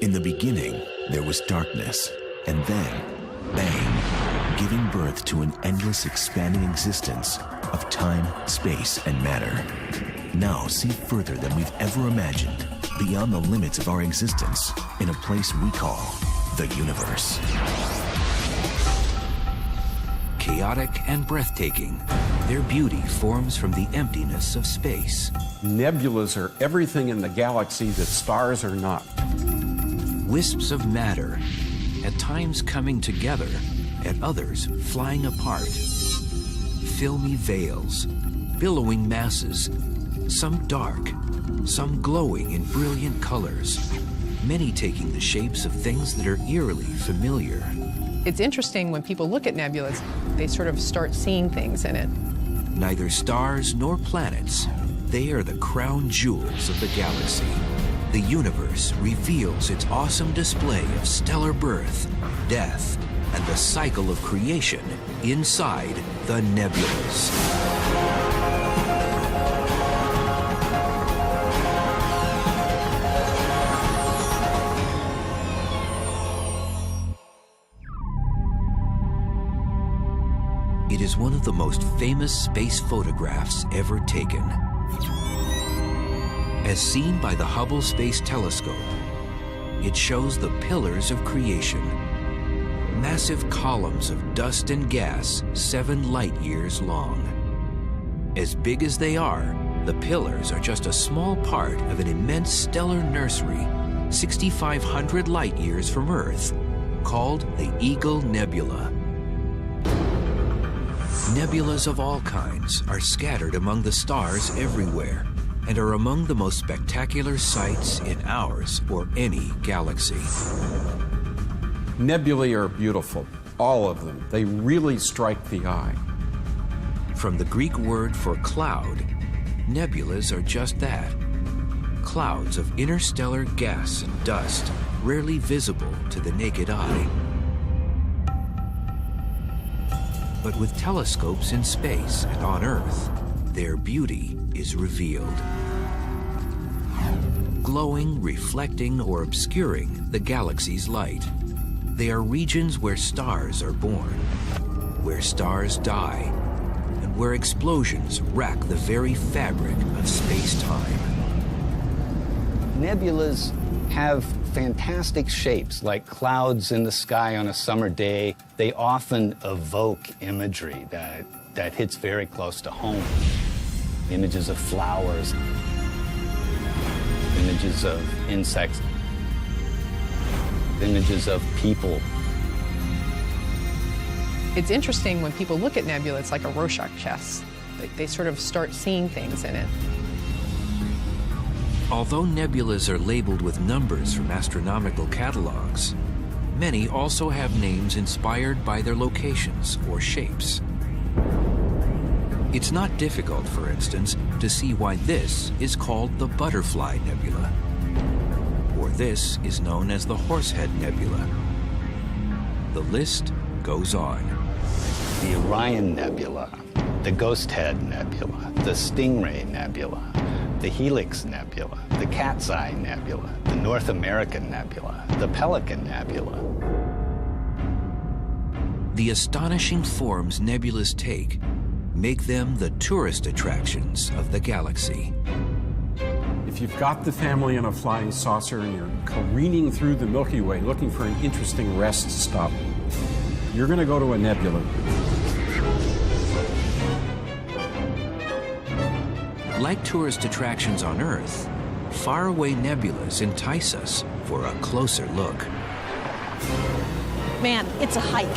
In the beginning, there was darkness, and then, bang, giving birth to an endless expanding existence of time, space, and matter. Now see further than we've ever imagined, beyond the limits of our existence, in a place we call the universe. Chaotic and breathtaking, their beauty forms from the emptiness of space. Nebulas are everything in the galaxy that stars are not. Wisps of matter, at times coming together, at others flying apart. Filmy veils, billowing masses, some dark, some glowing in brilliant colors, many taking the shapes of things that are eerily familiar. It's interesting when people look at nebulas, they sort of start seeing things in it. Neither stars nor planets, they are the crown jewels of the galaxy. The universe reveals its awesome display of stellar birth, death, and the cycle of creation inside the nebulas. It is one of the most famous space photographs ever taken. As seen by the Hubble Space Telescope, it shows the pillars of creation. Massive columns of dust and gas 7 light-years long. As big as they are, the pillars are just a small part of an immense stellar nursery 6,500 light-years from Earth, called the Eagle Nebula. Nebulas of all kinds are scattered among the stars everywhere and are among the most spectacular sights in ours or any galaxy. Nebulae are beautiful, all of them. They really strike the eye. From the Greek word for cloud, nebulas are just that. Clouds of interstellar gas and dust, rarely visible to the naked eye. But with telescopes in space and on Earth, their beauty is revealed. Glowing, reflecting, or obscuring the galaxy's light. They are regions where stars are born, where stars die, and where explosions rack the very fabric of space-time. Nebulas have fantastic shapes, like clouds in the sky on a summer day. They often evoke imagery that hits very close to home. Images of flowers, images of insects, images of people. It's interesting when people look at nebula, it's like a Rorschach test. They sort of start seeing things in it. Although nebulas are labeled with numbers from astronomical catalogs, many also have names inspired by their locations or shapes. It's not difficult, for instance, to see why this is called the Butterfly Nebula, or this is known as the Horsehead Nebula. The list goes on. The Orion Nebula, the Ghost Head Nebula, the Stingray Nebula, the Helix Nebula, the Cat's Eye Nebula, the North American Nebula, the Pelican Nebula. The astonishing forms nebulas take make them the tourist attractions of the galaxy. If you've got the family in a flying saucer and you're careening through the Milky Way looking for an interesting rest stop, you're going to go to a nebula. Like tourist attractions on Earth, faraway nebulas entice us for a closer look. Man, it's a hike.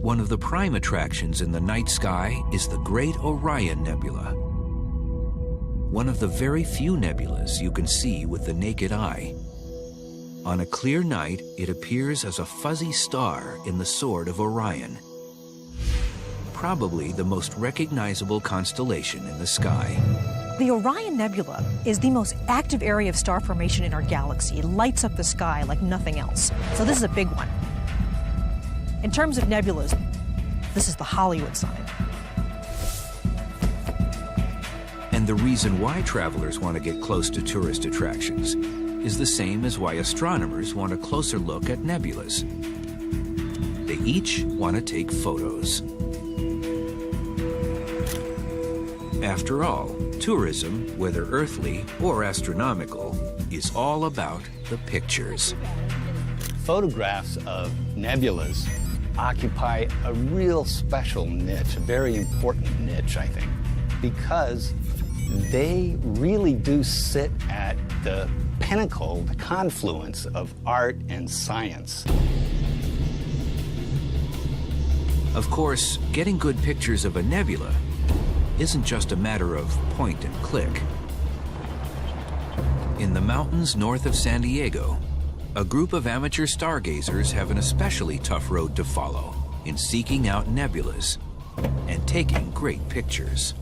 One of the prime attractions in the night sky is the Great Orion Nebula. One of the very few nebulas you can see with the naked eye. On a clear night, it appears as a fuzzy star in the Sword of Orion. Probably the most recognizable constellation in the sky. The Orion Nebula is the most active area of star formation in our galaxy. It lights up the sky like nothing else. So this is a big one. In terms of nebulas, this is the Hollywood sign. And the reason why travelers want to get close to tourist attractions is the same as why astronomers want a closer look at nebulas. They each want to take photos. After all, tourism, whether earthly or astronomical, is all about the pictures. Photographs of nebulas occupy a real special niche, a very important niche, I think, because they really do sit at the pinnacle, the confluence of art and science. Of course, getting good pictures of a nebula isn't just a matter of point and click. In the mountains north of San Diego, a group of amateur stargazers have an especially tough road to follow in seeking out nebulas and taking great pictures.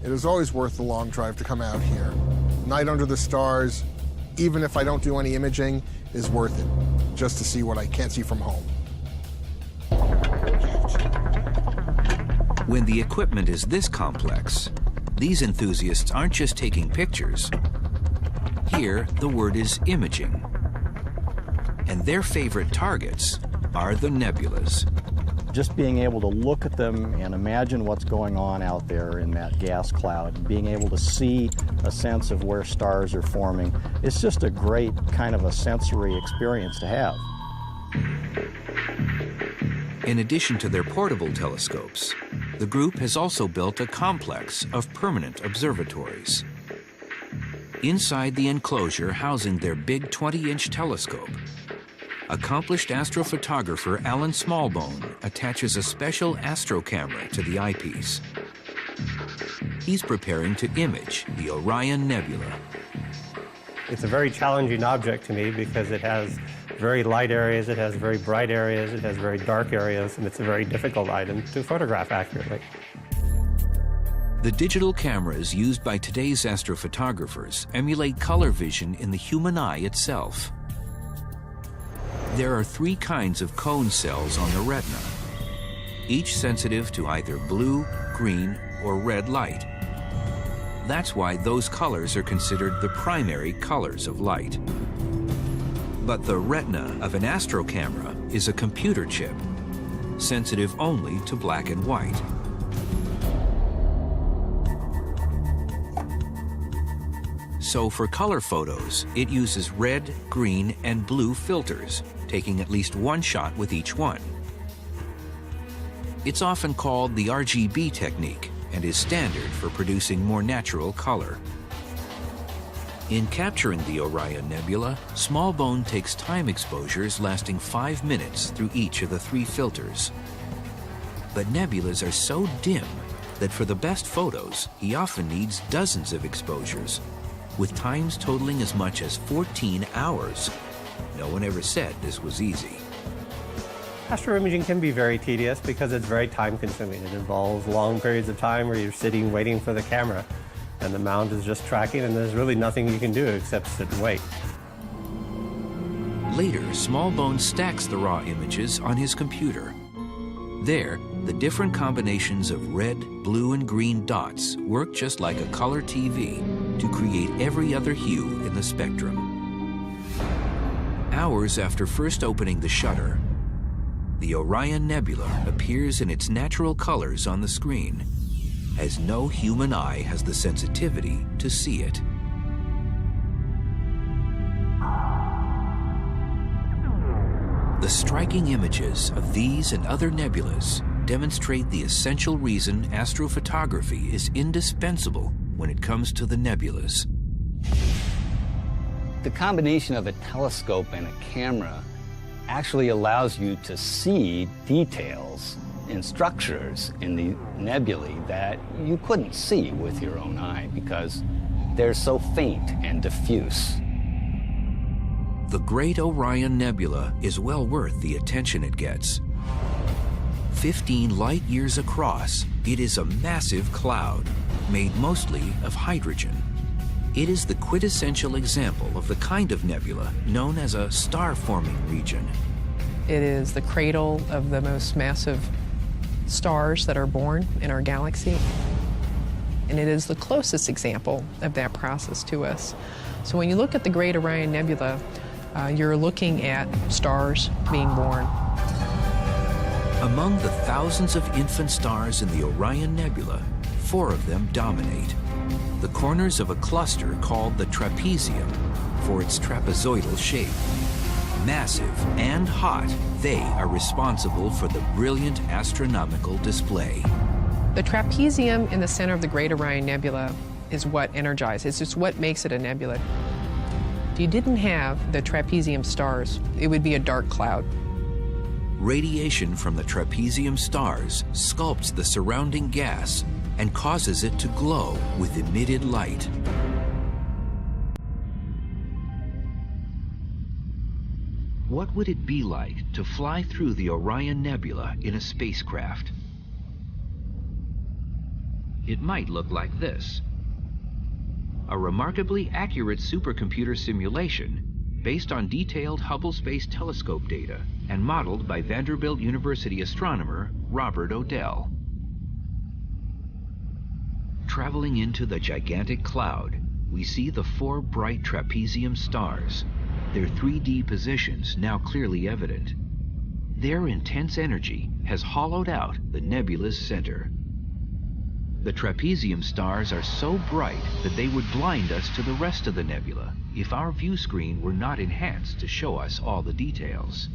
It is always worth the long drive to come out here. Night under the stars, even if I don't do any imaging, is worth it, just to see what I can't see from home. When the equipment is this complex, these enthusiasts aren't just taking pictures. Here, the word is imaging. And their favorite targets are the nebulas. Just being able to look at them and imagine what's going on out there in that gas cloud, being able to see a sense of where stars are forming, it's just a great kind of a sensory experience to have. In addition to their portable telescopes, the group has also built a complex of permanent observatories. Inside the enclosure housing their big 20-inch telescope, accomplished astrophotographer Alan Smallbone attaches a special astro camera to the eyepiece. He's preparing to image the Orion Nebula. It's a very challenging object to me because it has very light areas, it has very bright areas, it has very dark areas, and it's a very difficult item to photograph accurately. The digital cameras used by today's astrophotographers emulate color vision in the human eye itself. There are 3 kinds of cone cells on the retina, each sensitive to either blue, green, or red light. That's why those colors are considered the primary colors of light. But the retina of an astro camera is a computer chip, sensitive only to black and white. So for color photos, it uses red, green, and blue filters, taking at least one shot with each one. It's often called the RGB technique and is standard for producing more natural color. In capturing the Orion Nebula, Smallbone takes time exposures lasting 5 minutes through each of the 3 filters. But nebulas are so dim that for the best photos, he often needs dozens of exposures, with times totaling as much as 14 hours. No one ever said this was easy. Astroimaging can be very tedious because it's very time-consuming. It involves long periods of time where you're sitting waiting for the camera, and the mount is just tracking, and there's really nothing you can do except sit and wait. Later, Smallbone stacks the raw images on his computer. There, the different combinations of red, blue, and green dots work just like a color TV to create every other hue in the spectrum. Hours after first opening the shutter, the Orion Nebula appears in its natural colors on the screen, as no human eye has the sensitivity to see it. The striking images of these and other nebulas demonstrate the essential reason astrophotography is indispensable when it comes to the nebulas. The combination of a telescope and a camera actually allows you to see details and structures in the nebulae that you couldn't see with your own eye because they're so faint and diffuse. The Great Orion Nebula is well worth the attention it gets. 15 light years across, it is a massive cloud made mostly of hydrogen. It is the quintessential example of the kind of nebula known as a star-forming region. It is the cradle of the most massive stars that are born in our galaxy. and it is the closest example of that process to us. So when you look at the Great Orion Nebula, you're looking at stars being born. Among the thousands of infant stars in the Orion Nebula, 4 of them dominate. The corners of a cluster called the trapezium for its trapezoidal shape. Massive and hot, they are responsible for the brilliant astronomical display. The trapezium in the center of the Great Orion Nebula is what energizes, it's what makes it a nebula. If you didn't have the trapezium stars, it would be a dark cloud. Radiation from the trapezium stars sculpts the surrounding gas and causes it to glow with emitted light. What would it be like to fly through the Orion Nebula in a spacecraft? It might look like this. A remarkably accurate supercomputer simulation based on detailed Hubble Space Telescope data and modeled by Vanderbilt University astronomer Robert Odell. Traveling into the gigantic cloud, we see the 4 bright trapezium stars, their 3D positions now clearly evident. Their intense energy has hollowed out the nebula's center. The trapezium stars are so bright that they would blind us to the rest of the nebula if our view screen were not enhanced to show us all the details.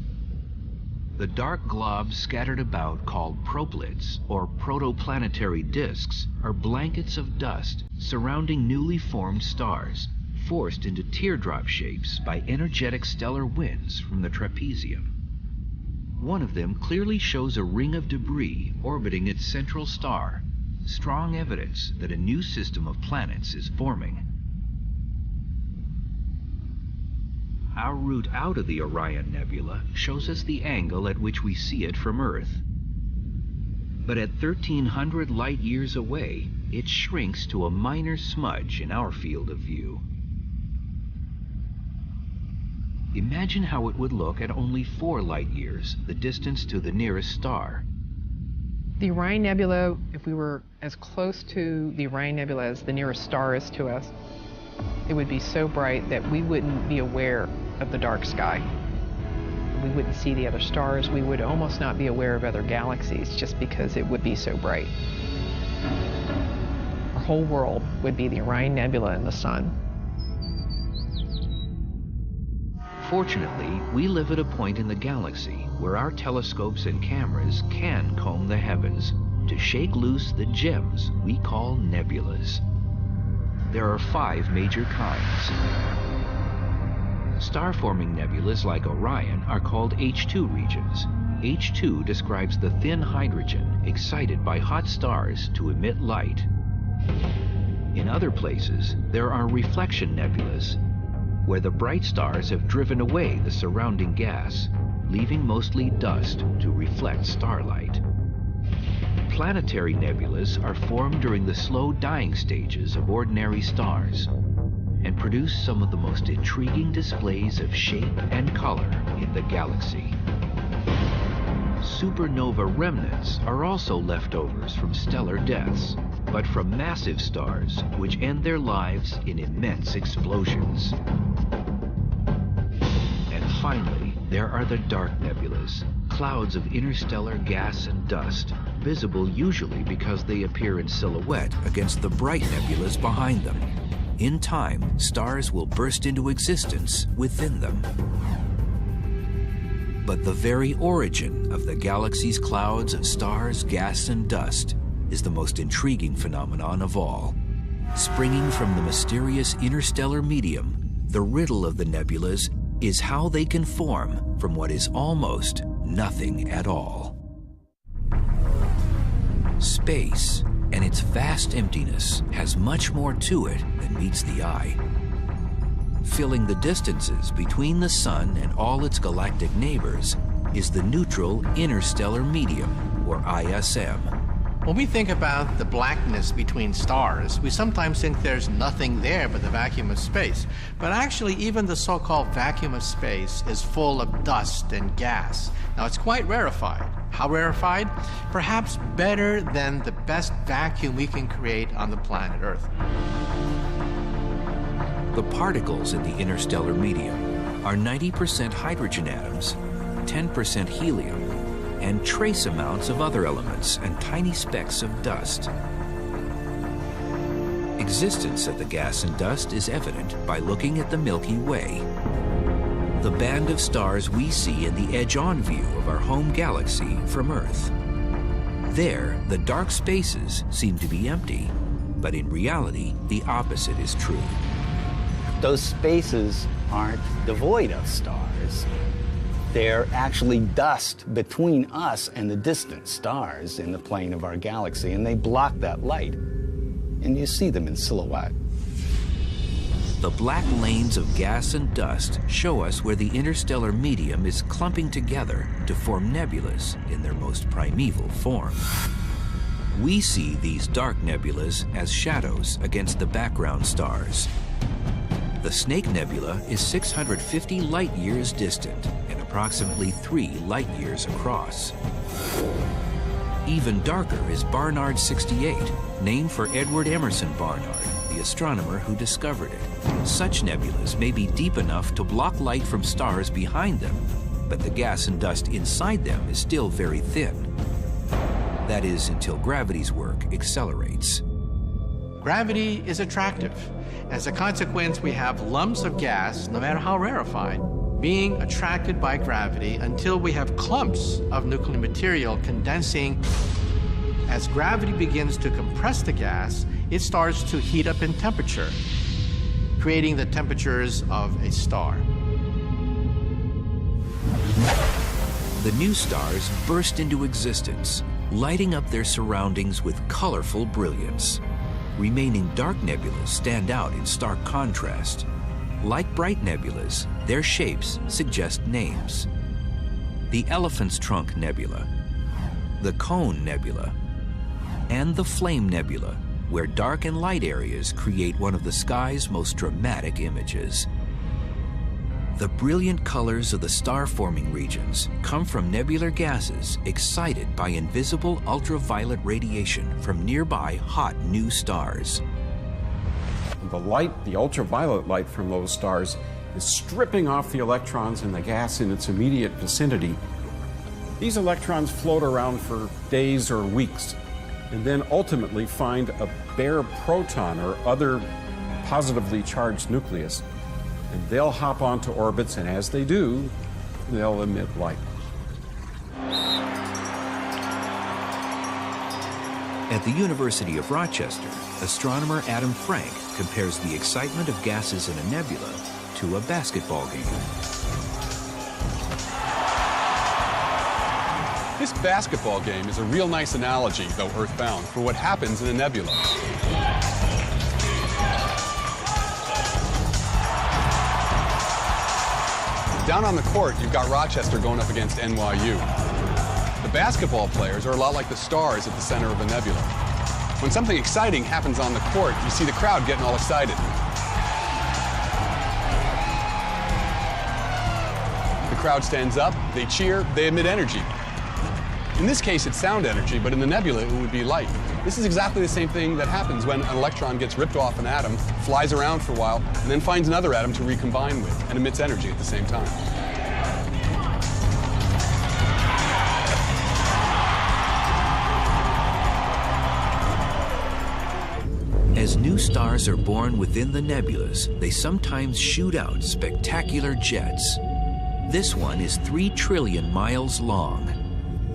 The dark globs scattered about called proplyds, or protoplanetary disks, are blankets of dust surrounding newly formed stars, forced into teardrop shapes by energetic stellar winds from the trapezium. One of them clearly shows a ring of debris orbiting its central star, strong evidence that a new system of planets is forming. Our route out of the Orion Nebula shows us the angle at which we see it from Earth. But at 1,300 light years away, it shrinks to a minor smudge in our field of view. Imagine how it would look at only 4 light years, the distance to the nearest star. The Orion Nebula, if we were as close to the Orion Nebula as the nearest star is to us, it would be so bright that we wouldn't be aware of the dark sky. We wouldn't see the other stars. We would almost not be aware of other galaxies just because it would be so bright. Our whole world would be the Orion Nebula and the sun. Fortunately, we live at a point in the galaxy where our telescopes and cameras can comb the heavens to shake loose the gems we call nebulas. There are 5 major kinds. Star-forming nebulas like Orion are called H2 regions. H2 describes the thin hydrogen excited by hot stars to emit light. In other places, there are reflection nebulas, where the bright stars have driven away the surrounding gas, leaving mostly dust to reflect starlight. Planetary nebulas are formed during the slow dying stages of ordinary stars and produce some of the most intriguing displays of shape and color in the galaxy. Supernova remnants are also leftovers from stellar deaths, but from massive stars which end their lives in immense explosions. And finally, there are the dark nebulas, clouds of interstellar gas and dust, visible usually because they appear in silhouette against the bright nebulas behind them. In time, stars will burst into existence within them. But the very origin of the galaxy's clouds of stars, gas, and dust is the most intriguing phenomenon of all. Springing from the mysterious interstellar medium, the riddle of the nebulas is how they can form from what is almost nothing at all. Space and its vast emptiness has much more to it than meets the eye. Filling the distances between the sun and all its galactic neighbors is the neutral interstellar medium, or ISM. When we think about the blackness between stars, we sometimes think there's nothing there but the vacuum of space. But actually, even the so-called vacuum of space is full of dust and gas. Now, it's quite rarefied. How rarefied? Perhaps better than the best vacuum we can create on the planet Earth. The particles in the interstellar medium are 90% hydrogen atoms, 10% helium, and trace amounts of other elements and tiny specks of dust. Existence of the gas and dust is evident by looking at the Milky Way, the band of stars we see in the edge-on view of our home galaxy from Earth. There, the dark spaces seem to be empty, but in reality, the opposite is true. Those spaces aren't devoid of stars. They're actually dust between us and the distant stars in the plane of our galaxy, and they block that light. And you see them in silhouette. The black lanes of gas and dust show us where the interstellar medium is clumping together to form nebulas in their most primeval form. We see these dark nebulas as shadows against the background stars. The Snake Nebula is 650 light-years distant and approximately 3 light-years across. Even darker is Barnard 68, named for Edward Emerson Barnard, the astronomer who discovered it. Such nebulas may be deep enough to block light from stars behind them, but the gas and dust inside them is still very thin. That is, until gravity's work accelerates. Gravity is attractive. As a consequence, we have lumps of gas, no matter how rarefied, being attracted by gravity until we have clumps of nuclear material condensing. As gravity begins to compress the gas, it starts to heat up in temperature, creating the temperatures of a star. The new stars burst into existence, lighting up their surroundings with colorful brilliance. Remaining dark nebulas stand out in stark contrast. Like bright nebulas, their shapes suggest names. The Elephant's Trunk Nebula, the Cone Nebula, and the Flame Nebula, where dark and light areas create one of the sky's most dramatic images. The brilliant colors of the star-forming regions come from nebular gases excited by invisible ultraviolet radiation from nearby hot new stars. The light, the ultraviolet light from those stars, is stripping off the electrons and the gas in its immediate vicinity. These electrons float around for days or weeks and then ultimately find a bare proton or other positively charged nucleus. And they'll hop onto orbits, and as they do, they'll emit light. At the University of Rochester, astronomer Adam Frank compares the excitement of gases in a nebula to a basketball game. This basketball game is a real nice analogy, though earthbound, for what happens in a nebula. Down on the court, you've got Rochester going up against NYU. The basketball players are a lot like the stars at the center of a nebula. When something exciting happens on the court, you see the crowd getting all excited. The crowd stands up, they cheer, they emit energy. In this case, it's sound energy, but in the nebula, it would be light. This is exactly the same thing that happens when an electron gets ripped off an atom, flies around for a while, and then finds another atom to recombine with, and emits energy at the same time. As new stars are born within the nebulas, they sometimes shoot out spectacular jets. This one is 3 trillion miles long.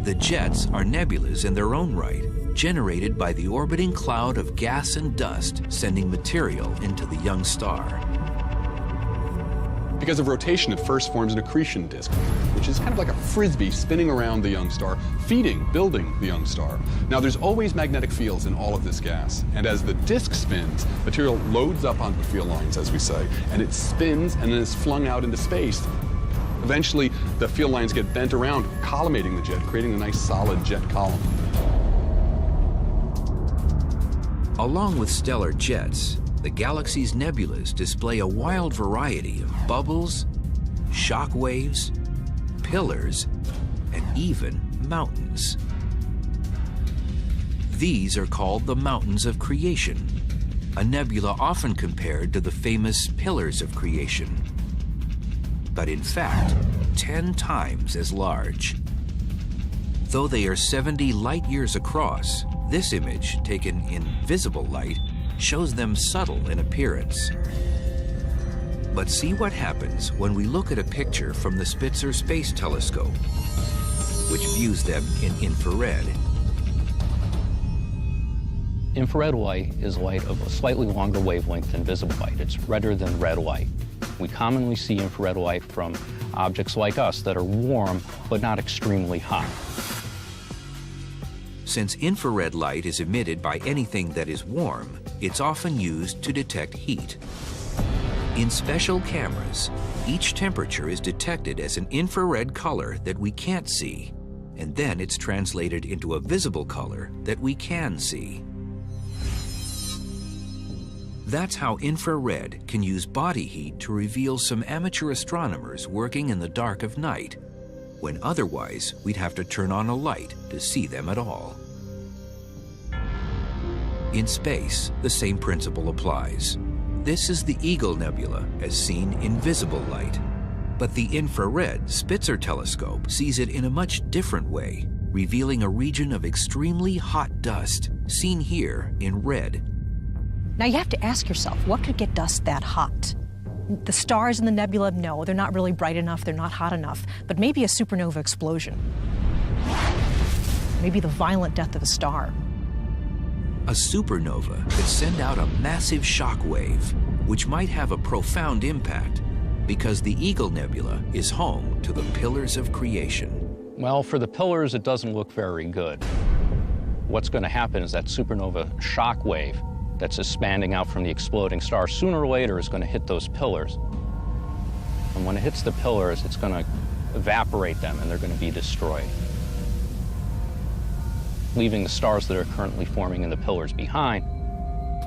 The jets are nebulas in their own right, generated by the orbiting cloud of gas and dust sending material into the young star. Because of rotation, it first forms an accretion disk, which is kind of like a frisbee spinning around the young star, building the young star. Now, there's always magnetic fields in all of this gas, and as the disk spins, material loads up onto the field lines, as we say, and it spins and then is flung out into space. Eventually, the field lines get bent around, collimating the jet, creating a nice solid jet column. Along with stellar jets, the galaxy's nebulas display a wild variety of bubbles, shock waves, pillars, and even mountains. These are called the mountains of creation, a nebula often compared to the famous pillars of creation, but in fact, 10 times as large. Though they are 70 light years across, this image, taken in visible light, shows them subtle in appearance. But see what happens when we look at a picture from the Spitzer Space Telescope, which views them in infrared. Infrared light is light of a slightly longer wavelength than visible light. It's redder than red light. We commonly see infrared light from objects like us that are warm but not extremely hot. Since infrared light is emitted by anything that is warm, it's often used to detect heat. In special cameras, each temperature is detected as an infrared color that we can't see, and then it's translated into a visible color that we can see. That's how infrared can use body heat to reveal some amateur astronomers working in the dark of night, when otherwise we'd have to turn on a light to see them at all. In space, the same principle applies. This is the Eagle Nebula as seen in visible light. But the infrared Spitzer telescope sees it in a much different way, revealing a region of extremely hot dust, seen here in red. Now you have to ask yourself, what could get dust that hot? The stars in the nebula, no, they're not really bright enough, they're not hot enough, but maybe a supernova explosion. Maybe the violent death of a star. A supernova could send out a massive shock wave, which might have a profound impact because the Eagle Nebula is home to the pillars of creation. Well, for the pillars, it doesn't look very good. What's going to happen is that supernova shock wave that's expanding out from the exploding star, sooner or later is going to hit those pillars. And when it hits the pillars, it's going to evaporate them and they're going to be destroyed, leaving the stars that are currently forming in the pillars behind.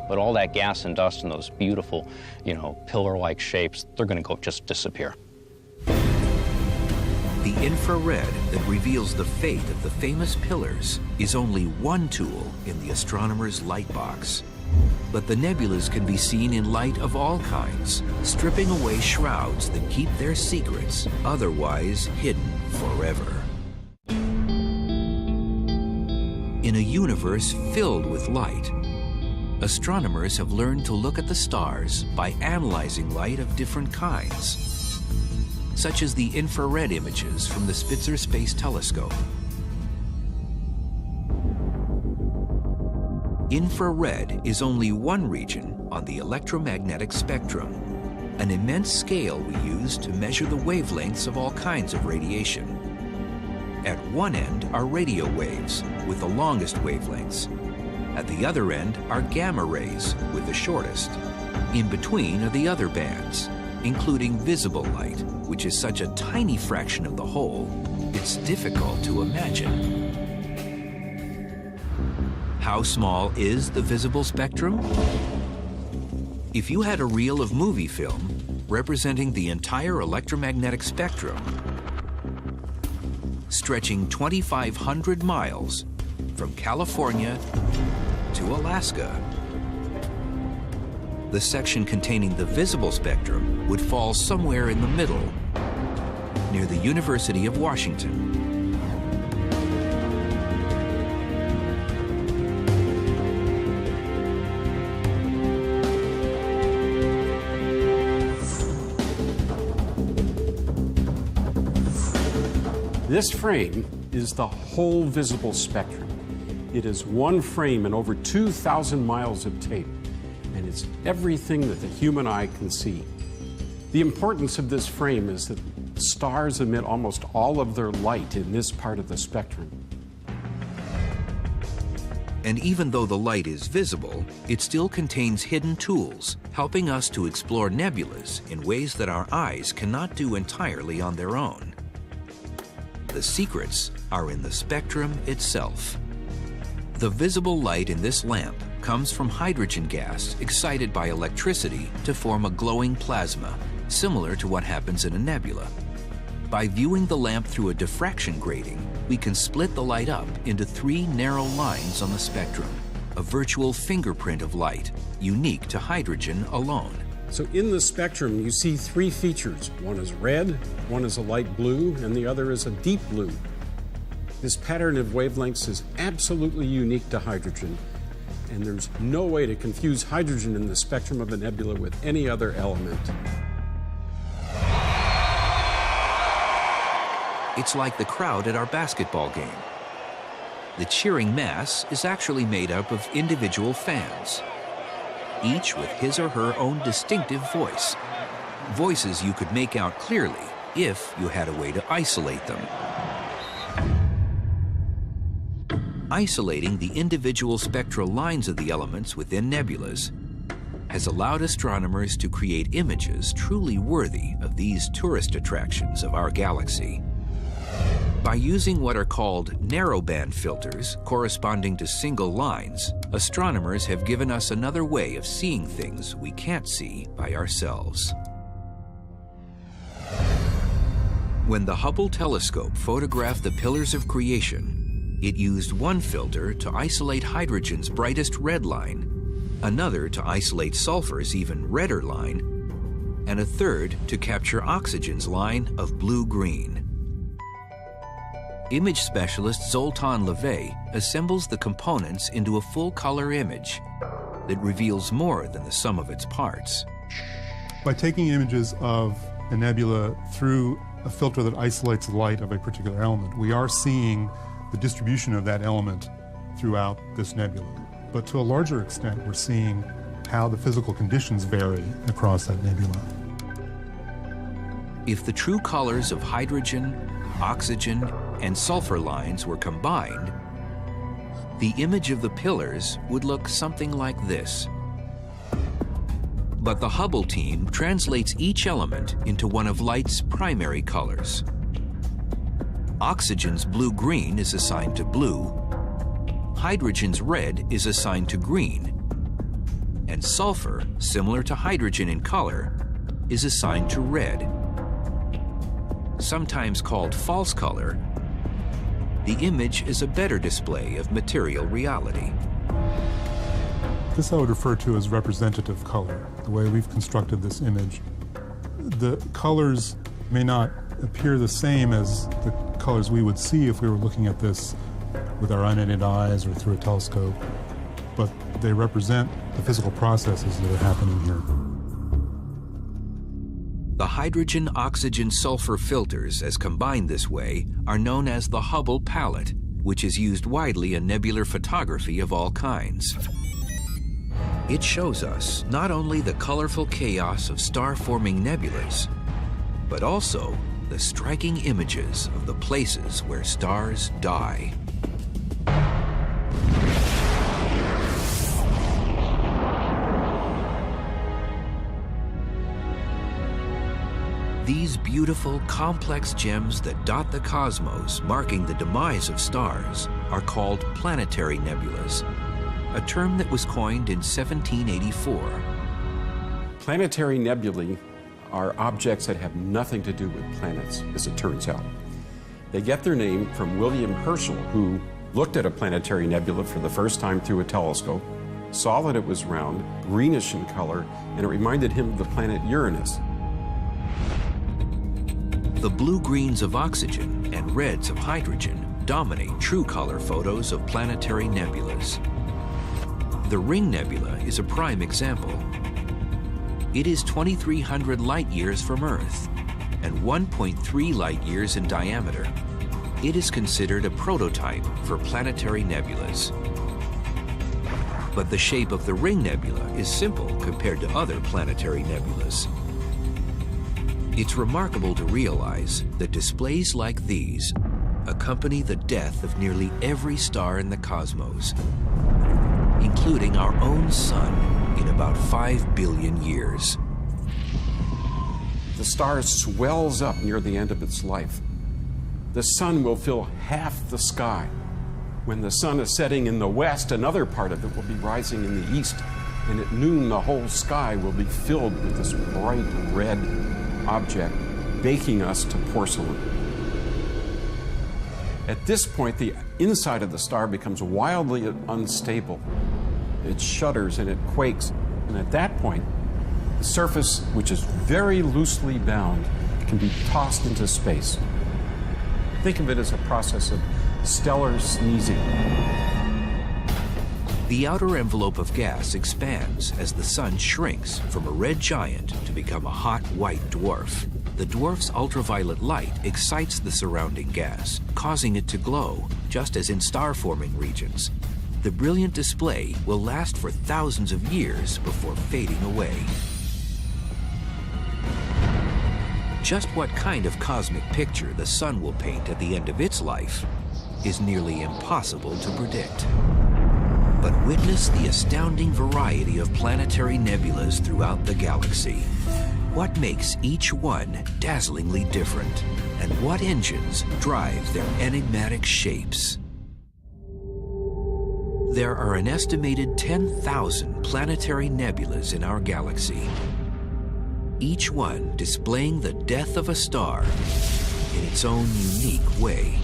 But all that gas and dust and those beautiful, pillar-like shapes, they're going to just disappear. The infrared that reveals the fate of the famous pillars is only one tool in the astronomer's light box. But the nebulas can be seen in light of all kinds, stripping away shrouds that keep their secrets otherwise hidden forever. In a universe filled with light, astronomers have learned to look at the stars by analyzing light of different kinds, such as the infrared images from the Spitzer Space Telescope. Infrared is only one region on the electromagnetic spectrum, an immense scale we use to measure the wavelengths of all kinds of radiation. At one end are radio waves with the longest wavelengths. At the other end are gamma rays with the shortest. In between are the other bands, including visible light, which is such a tiny fraction of the whole, it's difficult to imagine. How small is the visible spectrum? If you had a reel of movie film representing the entire electromagnetic spectrum, stretching 2,500 miles from California to Alaska, the section containing the visible spectrum would fall somewhere in the middle, near the University of Washington. This frame is the whole visible spectrum. It is one frame in over 2,000 miles of tape, and it's everything that the human eye can see. The importance of this frame is that stars emit almost all of their light in this part of the spectrum. And even though the light is visible, it still contains hidden tools, helping us to explore nebulas in ways that our eyes cannot do entirely on their own. The secrets are in the spectrum itself. The visible light in this lamp comes from hydrogen gas excited by electricity to form a glowing plasma, similar to what happens in a nebula. By viewing the lamp through a diffraction grating, we can split the light up into 3 narrow lines on the spectrum, a virtual fingerprint of light, unique to hydrogen alone. So in the spectrum, you see 3 features. One is red, one is a light blue, and the other is a deep blue. This pattern of wavelengths is absolutely unique to hydrogen, and there's no way to confuse hydrogen in the spectrum of a nebula with any other element. It's like the crowd at our basketball game. The cheering mass is actually made up of individual fans, each with his or her own distinctive voice. Voices you could make out clearly if you had a way to isolate them. Isolating the individual spectral lines of the elements within nebulas has allowed astronomers to create images truly worthy of these tourist attractions of our galaxy. By using what are called narrowband filters corresponding to single lines, astronomers have given us another way of seeing things we can't see by ourselves. When the Hubble telescope photographed the pillars of creation, it used one filter to isolate hydrogen's brightest red line, another to isolate sulfur's even redder line, and a third to capture oxygen's line of blue-green. Image specialist Zoltan Levay assembles the components into a full-color image that reveals more than the sum of its parts. By taking images of a nebula through a filter that isolates the light of a particular element, we are seeing the distribution of that element throughout this nebula. But to a larger extent, we're seeing how the physical conditions vary across that nebula. If the true colors of hydrogen, oxygen, and sulfur lines were combined, the image of the pillars would look something like this. But the Hubble team translates each element into one of light's primary colors. Oxygen's blue-green is assigned to blue, hydrogen's red is assigned to green, and sulfur, similar to hydrogen in color, is assigned to red. Sometimes called false color, the image is a better display of material reality. This I would refer to as representative color, the way we've constructed this image. The colors may not appear the same as the colors we would see if we were looking at this with our unaided eyes or through a telescope, but they represent the physical processes that are happening here. The hydrogen, oxygen, sulfur filters, as combined this way, are known as the Hubble palette, which is used widely in nebular photography of all kinds. It shows us not only the colorful chaos of star-forming nebulas, but also the striking images of the places where stars die. These beautiful, complex gems that dot the cosmos, marking the demise of stars, are called planetary nebulas, a term that was coined in 1784. Planetary nebulae are objects that have nothing to do with planets, as it turns out. They get their name from William Herschel, who looked at a planetary nebula for the first time through a telescope, saw that it was round, greenish in color, and it reminded him of the planet Uranus. The blue-greens of oxygen and reds of hydrogen dominate true color photos of planetary nebulas. The Ring Nebula is a prime example. It is 2,300 light-years from Earth and 1.3 light-years in diameter. It is considered a prototype for planetary nebulas. But the shape of the Ring Nebula is simple compared to other planetary nebulas. It's remarkable to realize that displays like these accompany the death of nearly every star in the cosmos, including our own sun in about 5 billion years. The star swells up near the end of its life. The sun will fill half the sky. When the sun is setting in the west, another part of it will be rising in the east. And at noon, the whole sky will be filled with this bright red object, baking us to porcelain. At this point, the inside of the star becomes wildly unstable. It shudders and it quakes. And at that point, the surface, which is very loosely bound, can be tossed into space. Think of it as a process of stellar sneezing. The outer envelope of gas expands as the sun shrinks from a red giant to become a hot white dwarf. The dwarf's ultraviolet light excites the surrounding gas, causing it to glow, just as in star-forming regions. The brilliant display will last for thousands of years before fading away. Just what kind of cosmic picture the sun will paint at the end of its life is nearly impossible to predict. But witness the astounding variety of planetary nebulas throughout the galaxy. What makes each one dazzlingly different? And what engines drive their enigmatic shapes? There are an estimated 10,000 planetary nebulas in our galaxy, each one displaying the death of a star in its own unique way.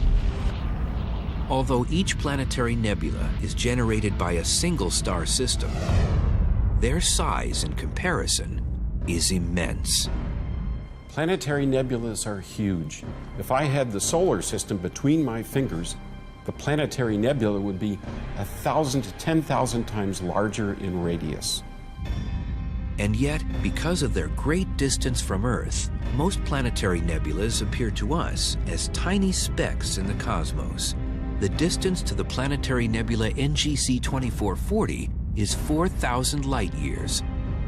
Although each planetary nebula is generated by a single star system, their size in comparison is immense. Planetary nebulas are huge. If I had the solar system between my fingers, the planetary nebula would be 1,000 to 10,000 times larger in radius. And yet, because of their great distance from Earth, most planetary nebulas appear to us as tiny specks in the cosmos. The distance to the planetary nebula NGC 2440 is 4,000 light years.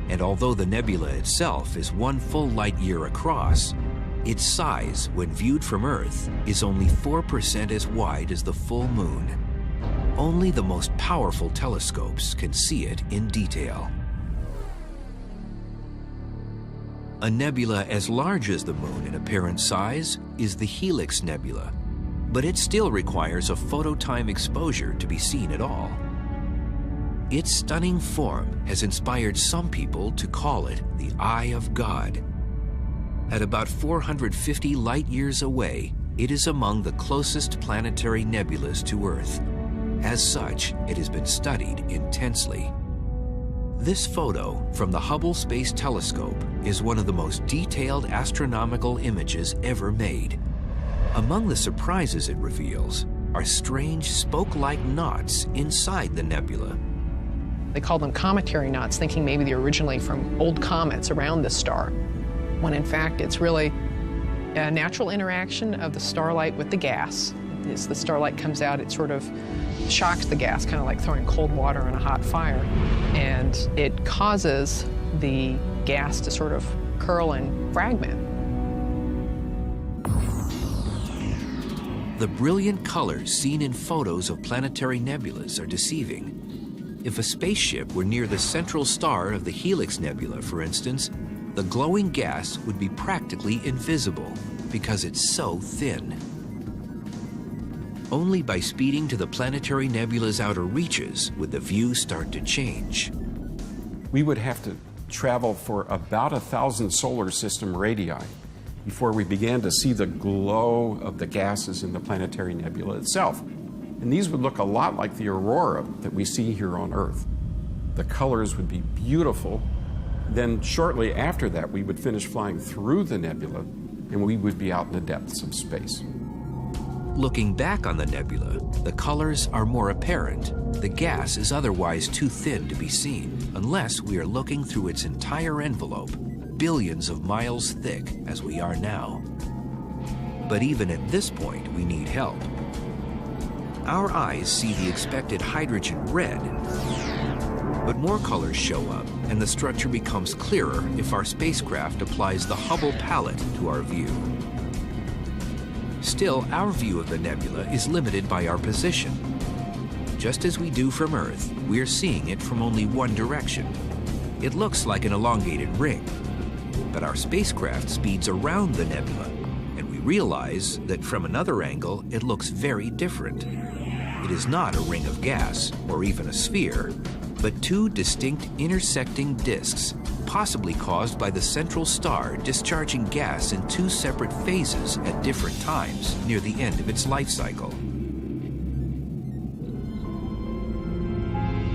And although the nebula itself is 1 full light year across, its size, when viewed from Earth, is only 4% as wide as the full moon. Only the most powerful telescopes can see it in detail. A nebula as large as the moon in apparent size is the Helix Nebula, but it still requires a phototime exposure to be seen at all. Its stunning form has inspired some people to call it the Eye of God. At about 450 light years away, it is among the closest planetary nebulas to Earth. As such, it has been studied intensely. This photo from the Hubble Space Telescope is one of the most detailed astronomical images ever made. Among the surprises it reveals are strange spoke-like knots inside the nebula. They call them cometary knots, thinking maybe they're originally from old comets around the star, when in fact it's really a natural interaction of the starlight with the gas. As the starlight comes out, it sort of shocks the gas, kind of like throwing cold water on a hot fire, and it causes the gas to sort of curl and fragment. The brilliant colors seen in photos of planetary nebulas are deceiving. If a spaceship were near the central star of the Helix Nebula, for instance, the glowing gas would be practically invisible because it's so thin. Only by speeding to the planetary nebula's outer reaches would the view start to change. We would have to travel for about 1,000 solar system radii before we began to see the glow of the gases in the planetary nebula itself. And these would look a lot like the aurora that we see here on Earth. The colors would be beautiful. Then shortly after that, we would finish flying through the nebula and we would be out in the depths of space. Looking back on the nebula, the colors are more apparent. The gas is otherwise too thin to be seen, unless we are looking through its entire envelope, billions of miles thick as we are now. But even at this point, we need help. Our eyes see the expected hydrogen red, but more colors show up, and the structure becomes clearer if our spacecraft applies the Hubble palette to our view. Still, our view of the nebula is limited by our position. Just as we do from Earth, we are seeing it from only one direction. It looks like an elongated ring, but our spacecraft speeds around the nebula, and we realize that from another angle, it looks very different. It is not a ring of gas or even a sphere, but two distinct intersecting disks, possibly caused by the central star discharging gas in two separate phases at different times near the end of its life cycle.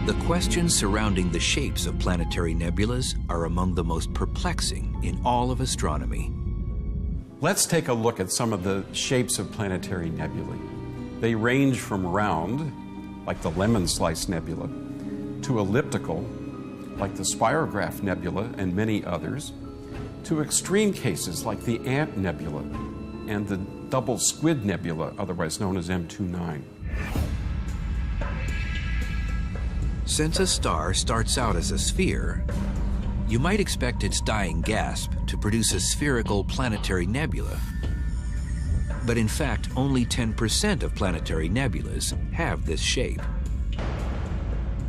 The questions surrounding the shapes of planetary nebulas are among the most perplexing in all of astronomy. Let's take a look at some of the shapes of planetary nebulae. They range from round, like the Lemon Slice Nebula, to elliptical, like the Spirograph Nebula and many others, to extreme cases like the Ant Nebula and the Double Squid Nebula, otherwise known as M29. Since a star starts out as a sphere, you might expect its dying gasp to produce a spherical planetary nebula. But in fact, only 10% of planetary nebulas have this shape.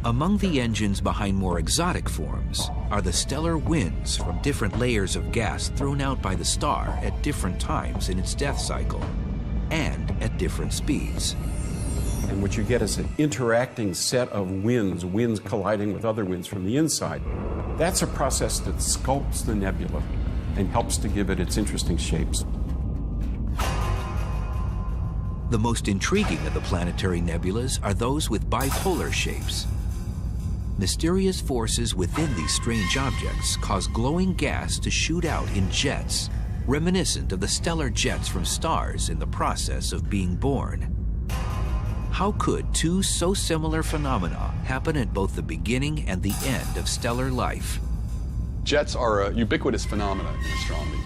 Among the engines behind more exotic forms are the stellar winds from different layers of gas thrown out by the star at different times in its death cycle and at different speeds. And what you get is an interacting set of winds colliding with other winds from the inside. That's a process that sculpts the nebula and helps to give it its interesting shapes. The most intriguing of the planetary nebulas are those with bipolar shapes. Mysterious forces within these strange objects cause glowing gas to shoot out in jets, reminiscent of the stellar jets from stars in the process of being born. How could two so similar phenomena happen at both the beginning and the end of stellar life? Jets are a ubiquitous phenomenon in astronomy.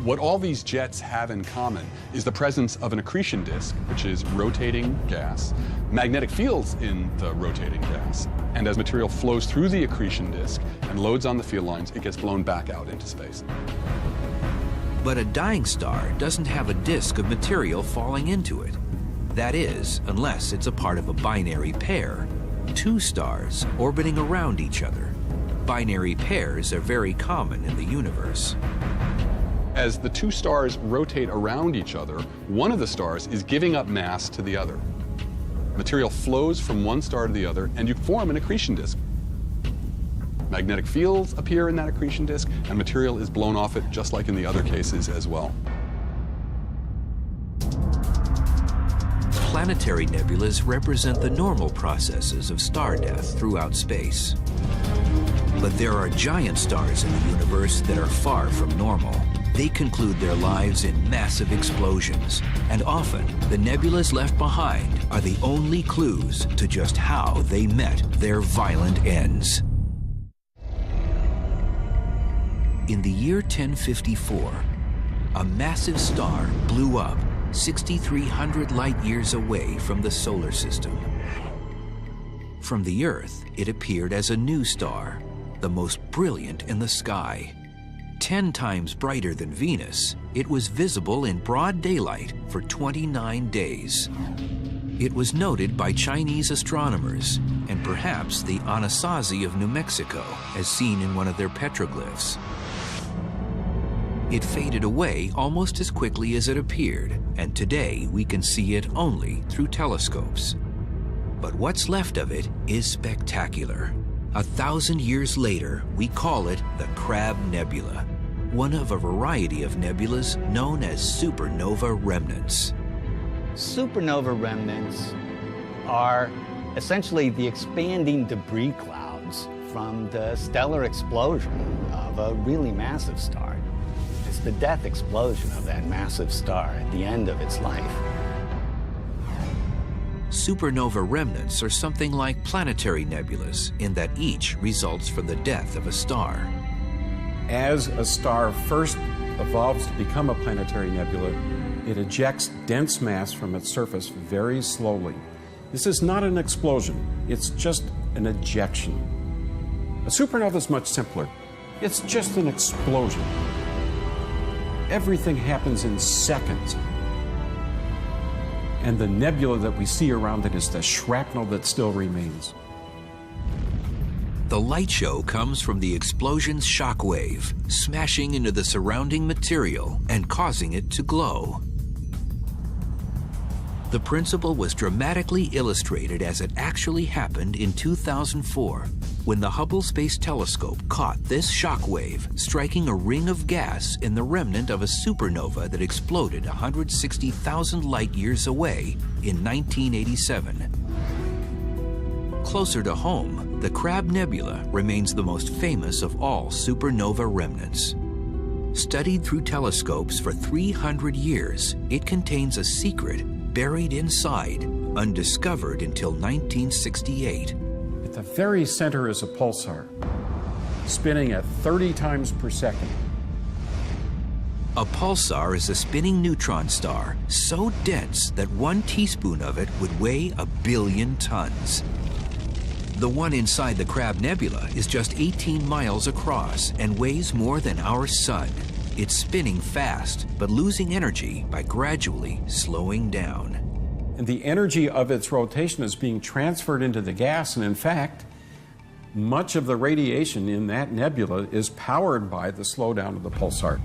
What all these jets have in common is the presence of an accretion disk, which is rotating gas, magnetic fields in the rotating gas, and as material flows through the accretion disk and loads on the field lines, it gets blown back out into space. But a dying star doesn't have a disk of material falling into it. That is, unless it's a part of a binary pair, two stars orbiting around each other. Binary pairs are very common in the universe. As the two stars rotate around each other, one of the stars is giving up mass to the other. Material flows from one star to the other, and you form an accretion disk. Magnetic fields appear in that accretion disk, and material is blown off it, just like in the other cases as well. Planetary nebulas represent the normal processes of star death throughout space. But there are giant stars in the universe that are far from normal. They conclude their lives in massive explosions, and often the nebulas left behind are the only clues to just how they met their violent ends. In the year 1054, a massive star blew up 6,300 light-years away from the solar system. From the Earth, it appeared as a new star, the most brilliant in the sky. 10 times brighter than Venus, it was visible in broad daylight for 29 days. It was noted by Chinese astronomers and perhaps the Anasazi of New Mexico, as seen in one of their petroglyphs. It faded away almost as quickly as it appeared, and today we can see it only through telescopes. But what's left of it is spectacular. 1,000 years later, we call it the Crab Nebula, one of a variety of nebulas known as supernova remnants. Supernova remnants are essentially the expanding debris clouds from the stellar explosion of a really massive star. It's the death explosion of that massive star at the end of its life. Supernova remnants are something like planetary nebulas in that each results from the death of a star. As a star first evolves to become a planetary nebula, it ejects dense mass from its surface very slowly. This is not an explosion, it's just an ejection. A supernova is much simpler. It's just an explosion. Everything happens in seconds. And the nebula that we see around it is the shrapnel that still remains. The light show comes from the explosion's shock wave, smashing into the surrounding material and causing it to glow. The principle was dramatically illustrated as it actually happened in 2004, when the Hubble Space Telescope caught this shock wave striking a ring of gas in the remnant of a supernova that exploded 160,000 light years away in 1987. Closer to home, the Crab Nebula remains the most famous of all supernova remnants. Studied through telescopes for 300 years, it contains a secret buried inside, undiscovered until 1968. At the very center is a pulsar, spinning at 30 times per second. A pulsar is a spinning neutron star so dense that 1 teaspoon of it would weigh 1 billion tons. The one inside the Crab Nebula is just 18 miles across and weighs more than our sun. It's spinning fast, but losing energy by gradually slowing down. And the energy of its rotation is being transferred into the gas, and in fact, much of the radiation in that nebula is powered by the slowdown of the pulsar.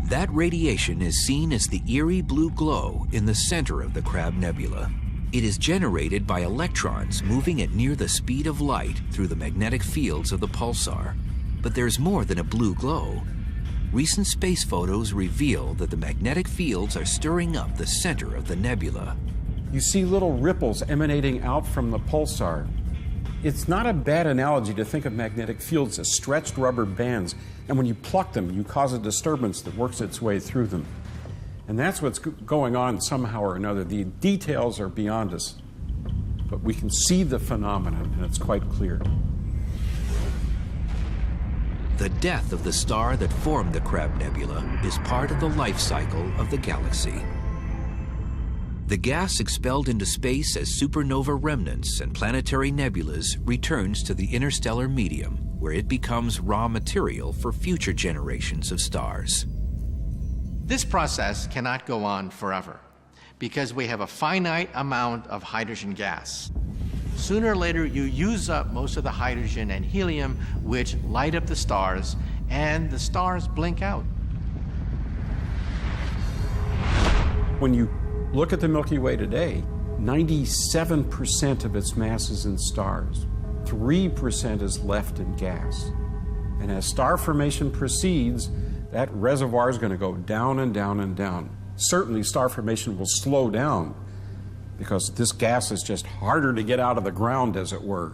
That radiation is seen as the eerie blue glow in the center of the Crab Nebula. It is generated by electrons moving at near the speed of light through the magnetic fields of the pulsar. But there's more than a blue glow. Recent space photos reveal that the magnetic fields are stirring up the center of the nebula. You see little ripples emanating out from the pulsar. It's not a bad analogy to think of magnetic fields as stretched rubber bands, and when you pluck them, you cause a disturbance that works its way through them. And that's what's going on somehow or another. The details are beyond us, but we can see the phenomenon, and it's quite clear. The death of the star that formed the Crab Nebula is part of the life cycle of the galaxy. The gas expelled into space as supernova remnants and planetary nebulas returns to the interstellar medium, where it becomes raw material for future generations of stars. This process cannot go on forever because we have a finite amount of hydrogen gas. Sooner or later, you use up most of the hydrogen and helium, which light up the stars, and the stars blink out. When you look at the Milky Way today, 97% of its mass is in stars. 3% is left in gas. And as star formation proceeds, that reservoir is going to go down and down and down. Certainly, star formation will slow down because this gas is just harder to get out of the ground, as it were.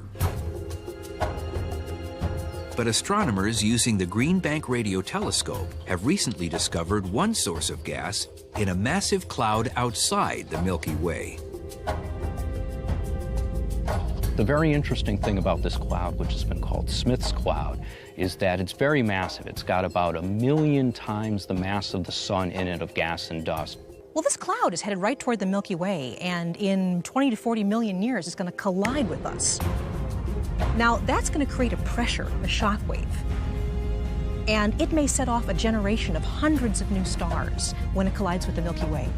But astronomers using the Green Bank Radio Telescope have recently discovered one source of gas in a massive cloud outside the Milky Way. The very interesting thing about this cloud, which has been called Smith's cloud, is that it's very massive. It's got about 1 million times the mass of the sun in it of gas and dust. Well, this cloud is headed right toward the Milky Way, and in 20 to 40 million years, it's going to collide with us. Now, that's going to create a pressure, a shock wave. And it may set off a generation of hundreds of new stars when it collides with the Milky Way.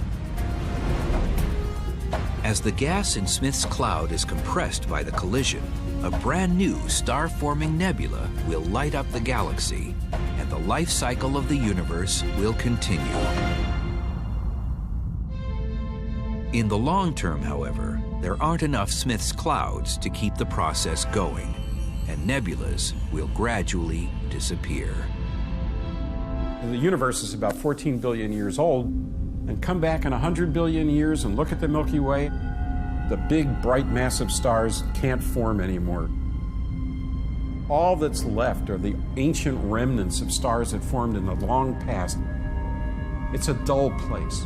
As the gas in Smith's cloud is compressed by the collision, a brand new star-forming nebula will light up the galaxy, and the life cycle of the universe will continue. In the long term, however, there aren't enough Smith's clouds to keep the process going, and nebulas will gradually disappear. The universe is about 14 billion years old, and come back in 100 billion years and look at the Milky Way, the big, bright, massive stars can't form anymore. All that's left are the ancient remnants of stars that formed in the long past. It's a dull place.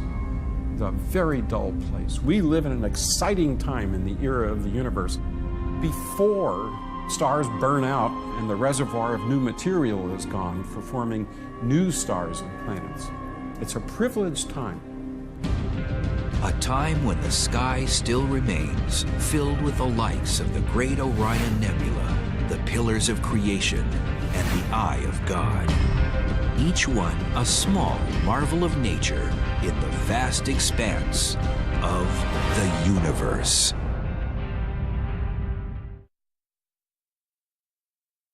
It's a very dull place. We live in an exciting time in the era of the universe before stars burn out and the reservoir of new material is gone for forming new stars and planets. It's a privileged time. A time when the sky still remains filled with the lights of the great Orion Nebula, the pillars of creation, and the eye of God. Each one a small marvel of nature in the vast expanse of the universe.